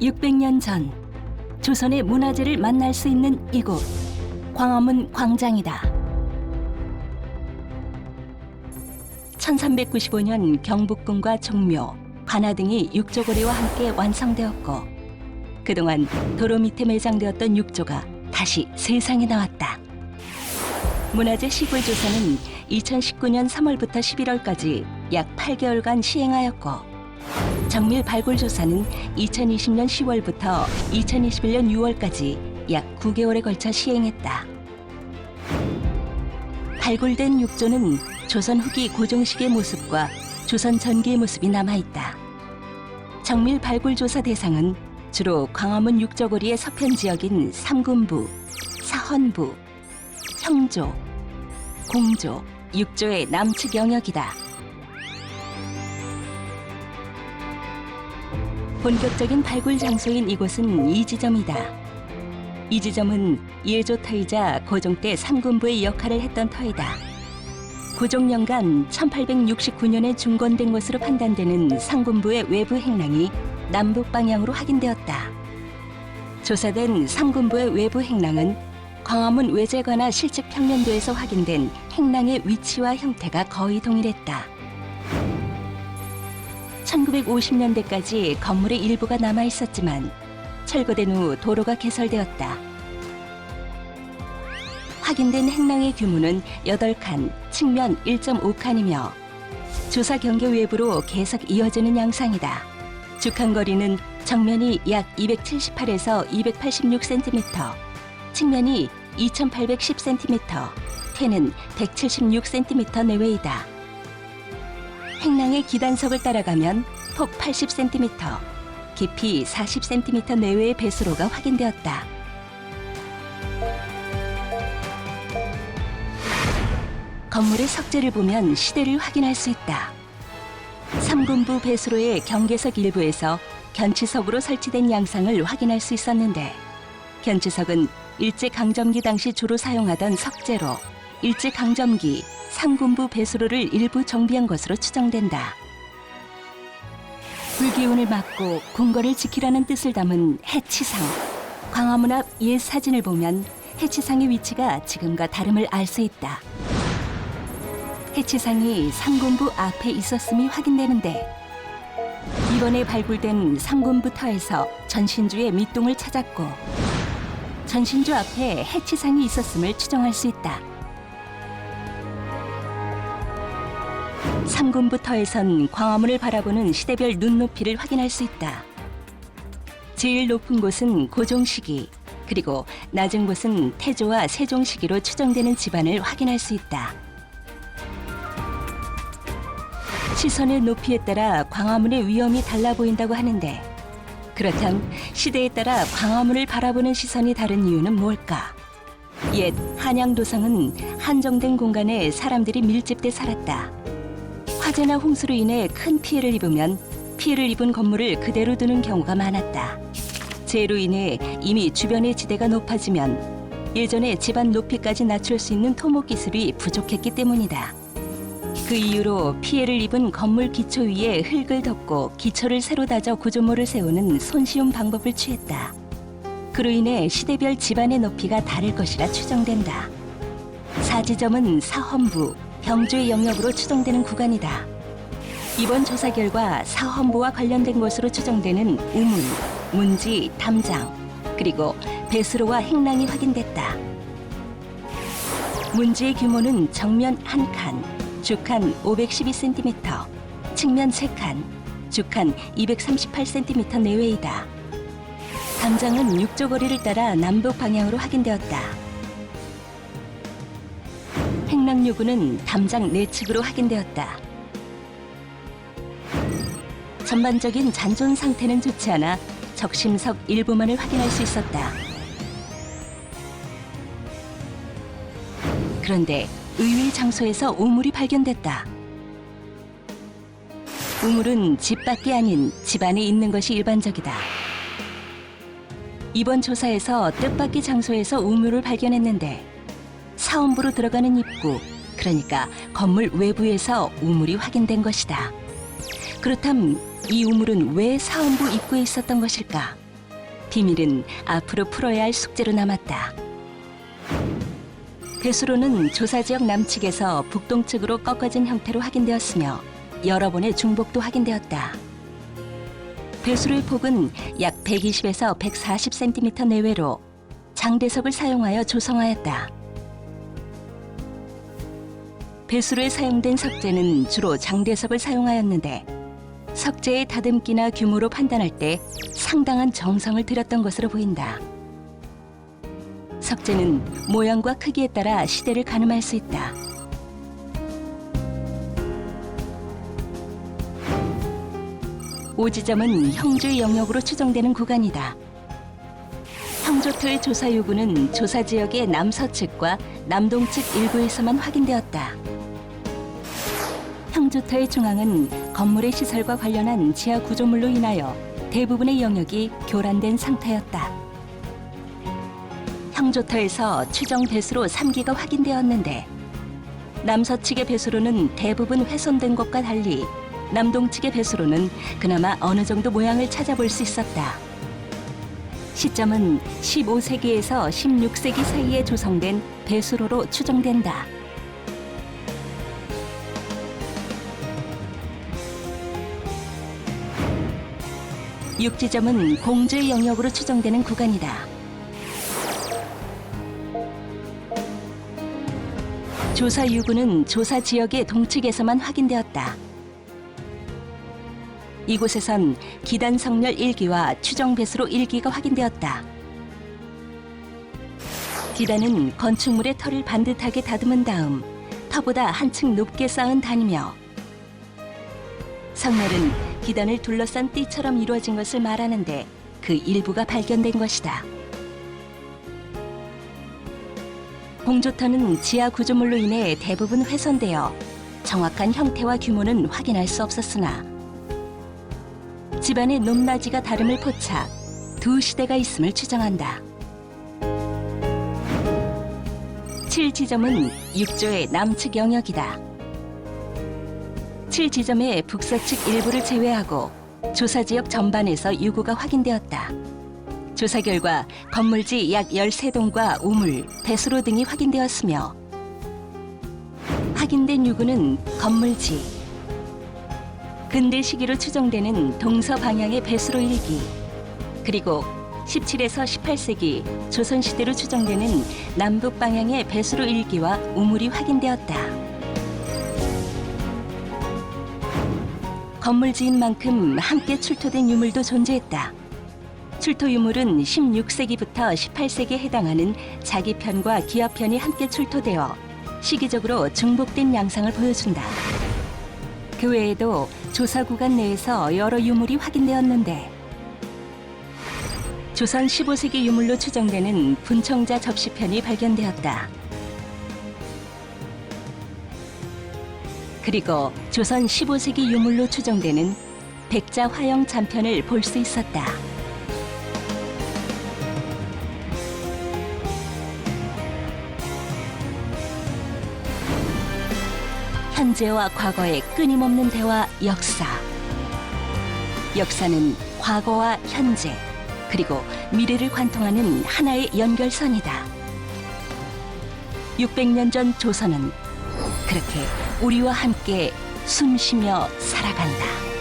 600년 전 조선의 문화재를 만날 수 있는 이곳 광화문 광장이다. 1395년 경복궁과 종묘, 관아 등이 육조고리와 함께 완성되었고 그동안 도로 밑에 매장되었던 육조가 다시 세상에 나왔다. 문화재 시골 조사는 2019년 3월부터 11월까지 약 8개월간 시행하였고 정밀 발굴 조사는 2020년 10월부터 2021년 6월까지 약 9개월에 걸쳐 시행했다. 발굴된 육조는 조선 후기 고종식의 모습과 조선 전기의 모습이 남아있다. 정밀 발굴 조사 대상은 주로 광화문 육조거리의 서편 지역인 삼군부, 사헌부, 형조, 공조, 육조의 남측 영역이다. 본격적인 발굴 장소인 이곳은 이 지점이다. 이 지점은 예조 터이자 고종 때 삼군부의 역할을 했던 터이다. 고종 년간 1869년에 중건된 것으로 판단되는 삼군부의 외부 행랑이 남북 방향으로 확인되었다. 조사된 삼군부의 외부 행랑은 광화문 외제관아 실측 평면도에서 확인된 행랑의 위치와 형태가 거의 동일했다. 1950년대까지 건물의 일부가 남아 있었지만 철거된 후 도로가 개설되었다. 확인된 행랑의 규모는 8칸, 측면 1.5칸이며 조사 경계 외부로 계속 이어지는 양상이다. 죽한 거리는 정면이 약 278에서 286cm, 측면이 2810cm, 태는 176cm 내외이다. 행랑의 기단석을 따라가면 폭 80cm, 깊이 40cm 내외의 배수로가 확인되었다. 건물의 석재를 보면 시대를 확인할 수 있다. 삼군부 배수로의 경계석 일부에서 견치석으로 설치된 양상을 확인할 수 있었는데 견치석은 일제강점기 당시 주로 사용하던 석재로 일제강점기 삼군부 배수로를 일부 정비한 것으로 추정된다. 불기운을 막고 궁궐을 지키라는 뜻을 담은 해치상. 광화문 앞 옛 사진을 보면 해치상의 위치가 지금과 다름을 알 수 있다. 해치상이 삼군부 앞에 있었음이 확인되는데 이번에 발굴된 삼군부 터에서 전신주의 밑동을 찾았고 전신주 앞에 해치상이 있었음을 추정할 수 있다. 삼군부 터에선 광화문을 바라보는 시대별 눈높이를 확인할 수 있다. 제일 높은 곳은 고종 시기, 그리고 낮은 곳은 태조와 세종 시기로 추정되는 집안을 확인할 수 있다. 시선의 높이에 따라 광화문의 위엄이 달라 보인다고 하는데 그렇다면 시대에 따라 광화문을 바라보는 시선이 다른 이유는 뭘까? 옛 한양도성은 한정된 공간에 사람들이 밀집돼 살았다. 화재나 홍수로 인해 큰 피해를 입으면 피해를 입은 건물을 그대로 두는 경우가 많았다. 재해로 인해 이미 주변의 지대가 높아지면 예전에 집안 높이까지 낮출 수 있는 토목 기술이 부족했기 때문이다. 그 이유로 피해를 입은 건물 기초 위에 흙을 덮고 기초를 새로 다져 구조물을 세우는 손쉬운 방법을 취했다. 그로 인해 시대별 집안의 높이가 다를 것이라 추정된다. 사지점은 사헌부, 병조의 영역으로 추정되는 구간이다. 이번 조사 결과 사헌부와 관련된 것으로 추정되는 우문, 문지, 담장, 그리고 배수로와 행랑이 확인됐다. 문지의 규모는 정면 1칸, 주칸 512cm, 측면 3칸, 주칸 238cm 내외이다. 담장은 육조거리를 따라 남북 방향으로 확인되었다. 행랑요구는 담장 내측으로 확인되었다. 전반적인 잔존 상태는 좋지 않아 적심석 일부만을 확인할 수 있었다. 그런데 의외의 장소에서 우물이 발견됐다. 우물은 집 밖이 아닌 집 안에 있는 것이 일반적이다. 이번 조사에서 뜻밖의 장소에서 우물을 발견했는데 사원부로 들어가는 입구, 그러니까 건물 외부에서 우물이 확인된 것이다. 그렇다면 이 우물은 왜 사원부 입구에 있었던 것일까? 비밀은 앞으로 풀어야 할 숙제로 남았다. 배수로는 조사 지역 남측에서 북동측으로 꺾어진 형태로 확인되었으며 여러 번의 중복도 확인되었다. 배수로의 폭은 약 120에서 140cm 내외로 장대석을 사용하여 조성하였다. 배수로에 사용된 석재는 주로 장대석을 사용하였는데 석재의 다듬기나 규모로 판단할 때 상당한 정성을 들였던 것으로 보인다. 석재는 모양과 크기에 따라 시대를 가늠할 수 있다. 오지점은 형주의 영역으로 추정되는 구간이다. 형조토의 조사 요구는 조사 지역의 남서측과 남동측 일부에서만 확인되었다. 형조토의 중앙은 건물의 시설과 관련한 지하 구조물로 인하여 대부분의 영역이 교란된 상태였다. 형조토에서 추정 배수로 3기가 확인되었는데 남서측의 배수로는 대부분 훼손된 것과 달리 남동측의 배수로는 그나마 어느 정도 모양을 찾아볼 수 있었다. 시점은 15세기에서 16세기 사이에 조성된 배수로로 추정된다. 육지점은 공주의 영역으로 추정되는 구간이다. 조사 유구는 조사 지역의 동측에서만 확인되었다. 이곳에선 기단 성렬 1기와 추정 배수로 1기가 확인되었다. 기단은 건축물의 터를 반듯하게 다듬은 다음 터보다 한층 높게 쌓은 단이며 성렬은 기단을 둘러싼 띠처럼 이루어진 것을 말하는데 그 일부가 발견된 것이다. 공조터는 지하 구조물로 인해 대부분 훼손되어 정확한 형태와 규모는 확인할 수 없었으나 집안의 높낮이가 다름을 포착 두 시대가 있음을 추정한다. 7지점은 6조의 남측 영역이다. 7지점의 북서측 일부를 제외하고 조사지역 전반에서 유구가 확인되었다. 조사 결과 건물지 약 13동과 우물, 배수로 등이 확인되었으며 확인된 유구는 건물지, 근대 시기로 추정되는 동서 방향의 배수로 1기, 그리고 17에서 18세기 조선시대로 추정되는 남북 방향의 배수로 1기와 우물이 확인되었다. 건물지인 만큼 함께 출토된 유물도 존재했다. 출토 유물은 16세기부터 18세기에 해당하는 자기편과 기업편이 함께 출토되어 시기적으로 중복된 양상을 보여준다. 그 외에도 조사 구간 내에서 여러 유물이 확인되었는데 조선 15세기 유물로 추정되는 분청자 접시편이 발견되었다. 그리고 조선 15세기 유물로 추정되는 백자 화형 잔편을 볼 수 있었다. 현재와 과거의 끊임없는 대화 역사. 역사는 과거와 현재, 그리고 미래를 관통하는 하나의 연결선이다. 600년 전 조선은 그렇게 우리와 함께 숨쉬며 살아간다.